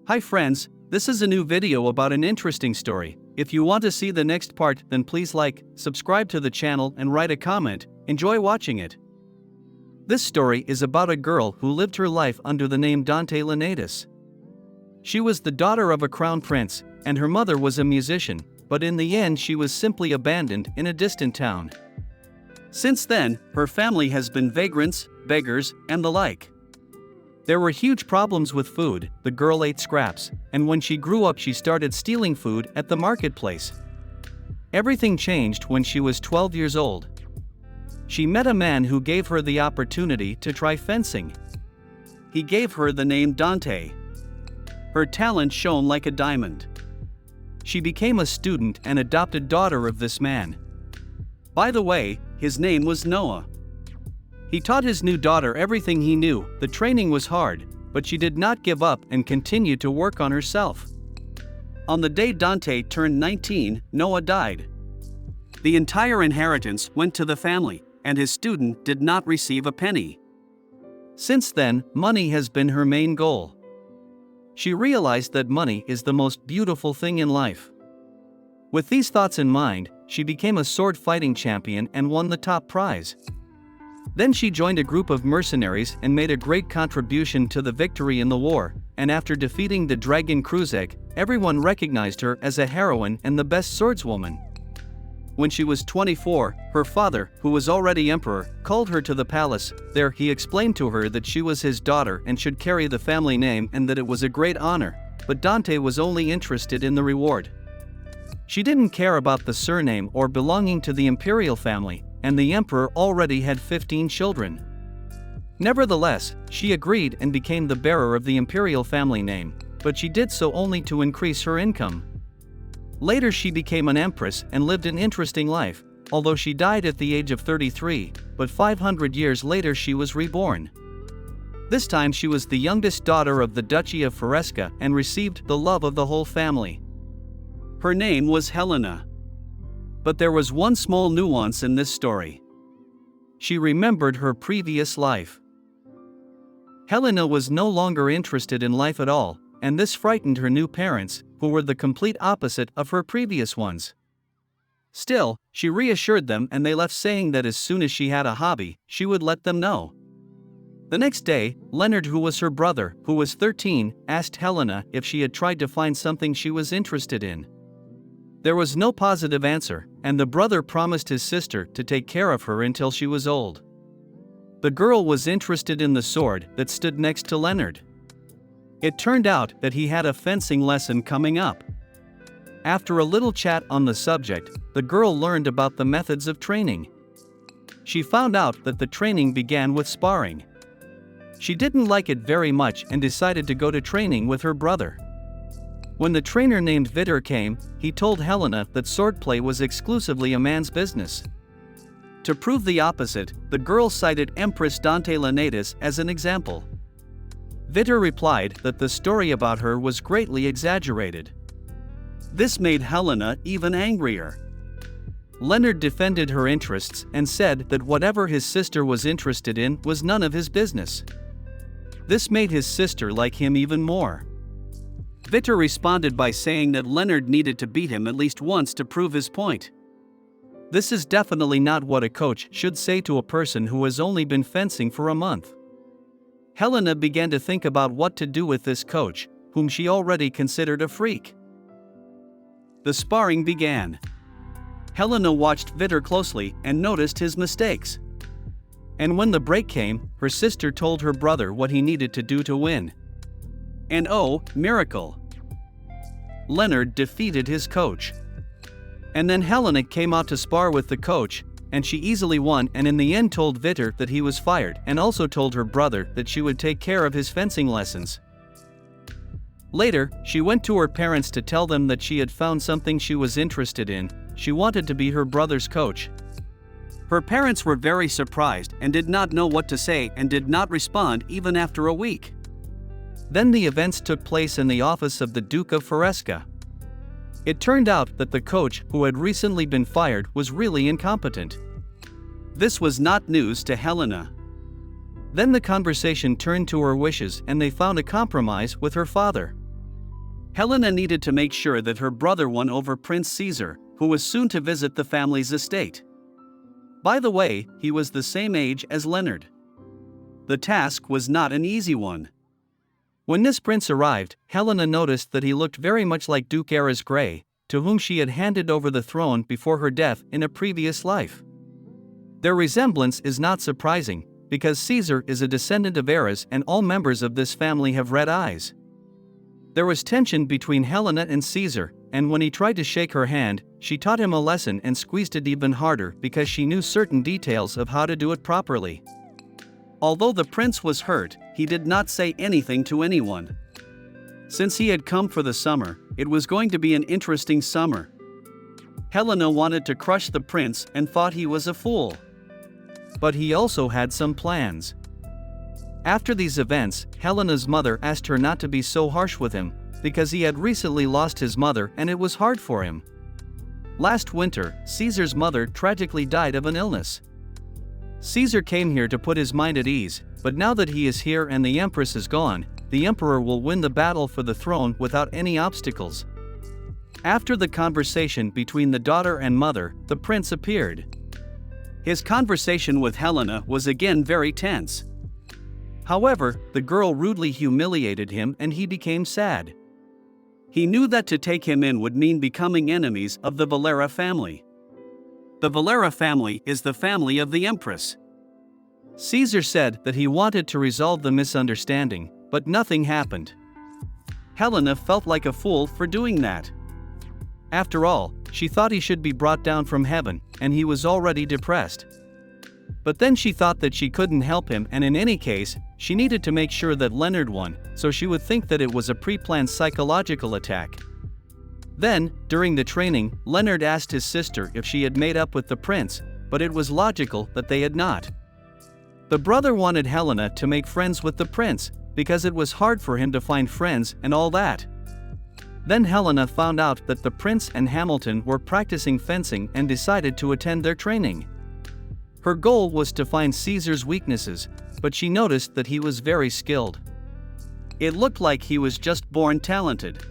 Hi friends, this is a new video about an interesting story. If you want to see the next part, then please like, subscribe to the channel and write a comment. Enjoy watching it. This story is about a girl who lived her life under the name Dante Lenatus. She was the daughter of a crown prince, and her mother was a musician, but in the end she was simply abandoned in a distant town. Since then, her family has been vagrants, beggars, and the like. There were huge problems with food. The girl ate scraps, and when she grew up she started stealing food at the marketplace. Everything changed when she was 12 years old. She met a man who gave her the opportunity to try fencing. He gave her the name Dante. Her talent shone like a diamond. She became a student and adopted daughter of this man. By the way, his name was Noah. He taught his new daughter everything he knew. The training was hard, but she did not give up and continued to work on herself. On the day Dante turned 19, Noah died. The entire inheritance went to the family, and his student did not receive a penny. Since then, money has been her main goal. She realized that money is the most beautiful thing in life. With these thoughts in mind, she became a sword fighting champion and won the top prize. Then she joined a group of mercenaries and made a great contribution to the victory in the war, and after defeating the dragon Kruzek, everyone recognized her as a heroine and the best swordswoman. When she was 24, her father, who was already emperor, called her to the palace. There he explained to her that she was his daughter and should carry the family name and that it was a great honor, but Dante was only interested in the reward. She didn't care about the surname or belonging to the imperial family, and the emperor already had 15 children. Nevertheless, she agreed and became the bearer of the imperial family name, but she did so only to increase her income. Later she became an empress and lived an interesting life, although she died at the age of 33, but 500 years later she was reborn. This time she was the youngest daughter of the Duchy of Poorest and received the love of the whole family. Her name was Helena. But there was one small nuance in this story. She remembered her previous life. Helena was no longer interested in life at all, and this frightened her new parents, who were the complete opposite of her previous ones. Still, she reassured them and they left saying that as soon as she had a hobby, she would let them know. The next day, Leonard, who was her brother, who was 13, asked Helena if she had tried to find something she was interested in. There was no positive answer, and the brother promised his sister to take care of her until she was old. The girl was interested in the sword that stood next to Leonard. It turned out that he had a fencing lesson coming up. After a little chat on the subject, the girl learned about the methods of training. She found out that the training began with sparring. She didn't like it very much and decided to go to training with her brother. When the trainer named Vitor came, he told Helena that swordplay was exclusively a man's business. To prove the opposite, the girl cited Empress Dante Lenatus as an example. Vitor replied that the story about her was greatly exaggerated. This made Helena even angrier. Leonard defended her interests and said that whatever his sister was interested in was none of his business. This made his sister like him even more. Vitor responded by saying that Leonard needed to beat him at least once to prove his point. This is definitely not what a coach should say to a person who has only been fencing for a month. Helena began to think about what to do with this coach, whom she already considered a freak. The sparring began. Helena watched Vitor closely and noticed his mistakes. And when the break came, her sister told her brother what he needed to do to win. And oh, miracle! Leonard defeated his coach. And then Helena came out to spar with the coach, and she easily won and in the end told Vitor that he was fired and also told her brother that she would take care of his fencing lessons. Later, she went to her parents to tell them that she had found something she was interested in. She wanted to be her brother's coach. Her parents were very surprised and did not know what to say and did not respond even after a week. Then the events took place in the office of the Duke of Poorest. It turned out that the coach, who had recently been fired, was really incompetent. This was not news to Helena. Then the conversation turned to her wishes and they found a compromise with her father. Helena needed to make sure that her brother won over Prince Caesar, who was soon to visit the family's estate. By the way, he was the same age as Leonard. The task was not an easy one. When this prince arrived, Helena noticed that he looked very much like Duke Ares Grey, to whom she had handed over the throne before her death in a previous life. Their resemblance is not surprising, because Caesar is a descendant of Ares and all members of this family have red eyes. There was tension between Helena and Caesar, and when he tried to shake her hand, she taught him a lesson and squeezed it even harder because she knew certain details of how to do it properly. Although the prince was hurt, he did not say anything to anyone. Since he had come for the summer, it was going to be an interesting summer. Helena wanted to crush the prince and thought he was a fool. But he also had some plans. After these events, Helena's mother asked her not to be so harsh with him, because he had recently lost his mother and it was hard for him. Last winter, Caesar's mother tragically died of an illness. Caesar came here to put his mind at ease, but now that he is here and the empress is gone, the emperor will win the battle for the throne without any obstacles. After the conversation between the daughter and mother, the prince appeared. His conversation with Helena was again very tense. However, the girl rudely humiliated him and he became sad. He knew that to take him in would mean becoming enemies of the Valera family. The Valera family is the family of the empress. Caesar said that he wanted to resolve the misunderstanding, but nothing happened. Helena felt like a fool for doing that. After all, she thought he should be brought down from heaven, and he was already depressed. But then she thought that she couldn't help him, and in any case, she needed to make sure that Leonard won, so she would think that it was a pre-planned psychological attack. Then, during the training, Leonard asked his sister if she had made up with the prince, but it was logical that they had not. The brother wanted Helena to make friends with the prince, because it was hard for him to find friends and all that. Then Helena found out that the prince and Hamilton were practicing fencing and decided to attend their training. Her goal was to find Caesar's weaknesses, but she noticed that he was very skilled. It looked like he was just born talented.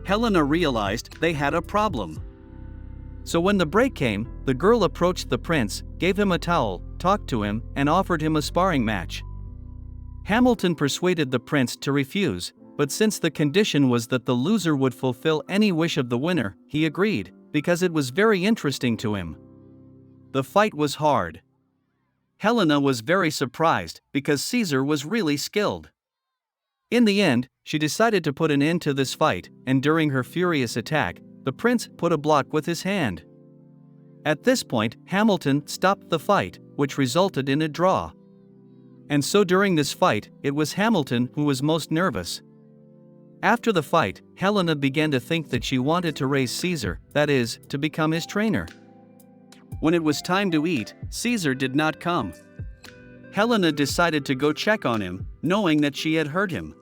Helena realized they had a problem. So when the break came, the girl approached the prince, gave him a towel, talked to him, and offered him a sparring match. Hamilton persuaded the prince to refuse, but since the condition was that the loser would fulfill any wish of the winner, he agreed, because it was very interesting to him. The fight was hard. Helena was very surprised, because Caesar was really skilled. In the end, she decided to put an end to this fight, and during her furious attack, the prince put a block with his hand. At this point, Hamilton stopped the fight, which resulted in a draw. And so during this fight, it was Hamilton who was most nervous. After the fight, Helena began to think that she wanted to raise Caesar, that is, to become his trainer. When it was time to eat, Caesar did not come. Helena decided to go check on him, knowing that she had hurt him.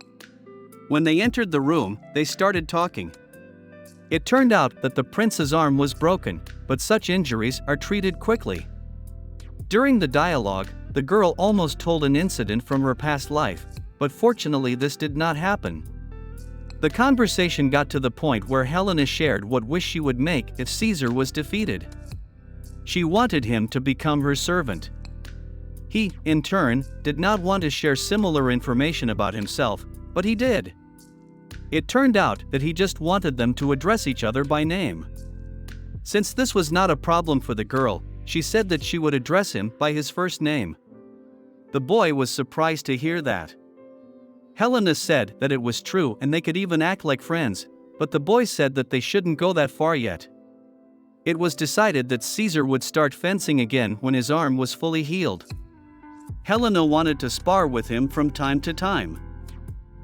When they entered the room, they started talking. It turned out that the prince's arm was broken, but such injuries are treated quickly. During the dialogue, the girl almost told an incident from her past life, but fortunately this did not happen. The conversation got to the point where Helena shared what wish she would make if Caesar was defeated. She wanted him to become her servant. He, in turn, did not want to share similar information about himself, but he did. It turned out that he just wanted them to address each other by name. Since this was not a problem for the girl, she said that she would address him by his first name. The boy was surprised to hear that. Helena said that it was true and they could even act like friends, but the boy said that they shouldn't go that far yet. It was decided that Caesar would start fencing again when his arm was fully healed. Helena wanted to spar with him from time to time.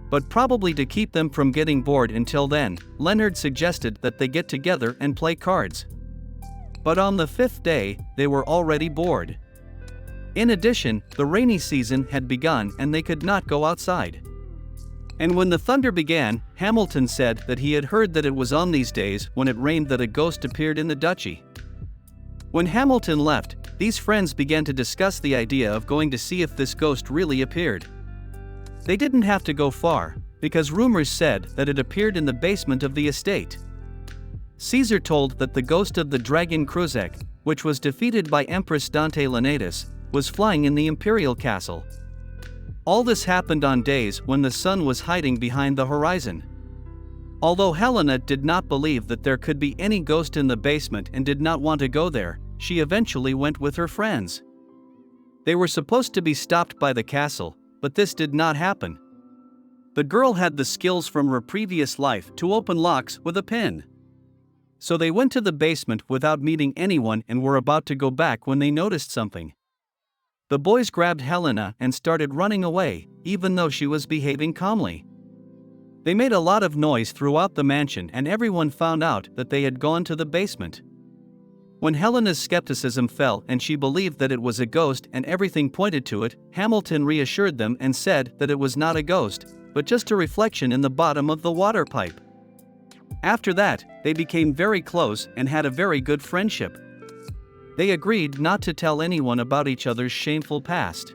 But probably to keep them from getting bored until then, Leonard suggested that they get together and play cards. But on the fifth day, they were already bored. In addition, the rainy season had begun and they could not go outside. And when the thunder began, Hamilton said that he had heard that it was on these days when it rained that a ghost appeared in the duchy. When Hamilton left, these friends began to discuss the idea of going to see if this ghost really appeared. They didn't have to go far, because rumors said that it appeared in the basement of the estate. Caesar told that the ghost of the dragon Cruzek, which was defeated by Empress Dante Lenatus, was flying in the imperial castle. All this happened on days when the sun was hiding behind the horizon. Although Helena did not believe that there could be any ghost in the basement and did not want to go there, she eventually went with her friends. They were supposed to be stopped by the castle, but this did not happen. The girl had the skills from her previous life to open locks with a pin. So they went to the basement without meeting anyone and were about to go back when they noticed something. The boys grabbed Helena and started running away, even though she was behaving calmly. They made a lot of noise throughout the mansion and everyone found out that they had gone to the basement. When Helena's skepticism fell and she believed that it was a ghost and everything pointed to it, Hamilton reassured them and said that it was not a ghost, but just a reflection in the bottom of the water pipe. After that, they became very close and had a very good friendship. They agreed not to tell anyone about each other's shameful past.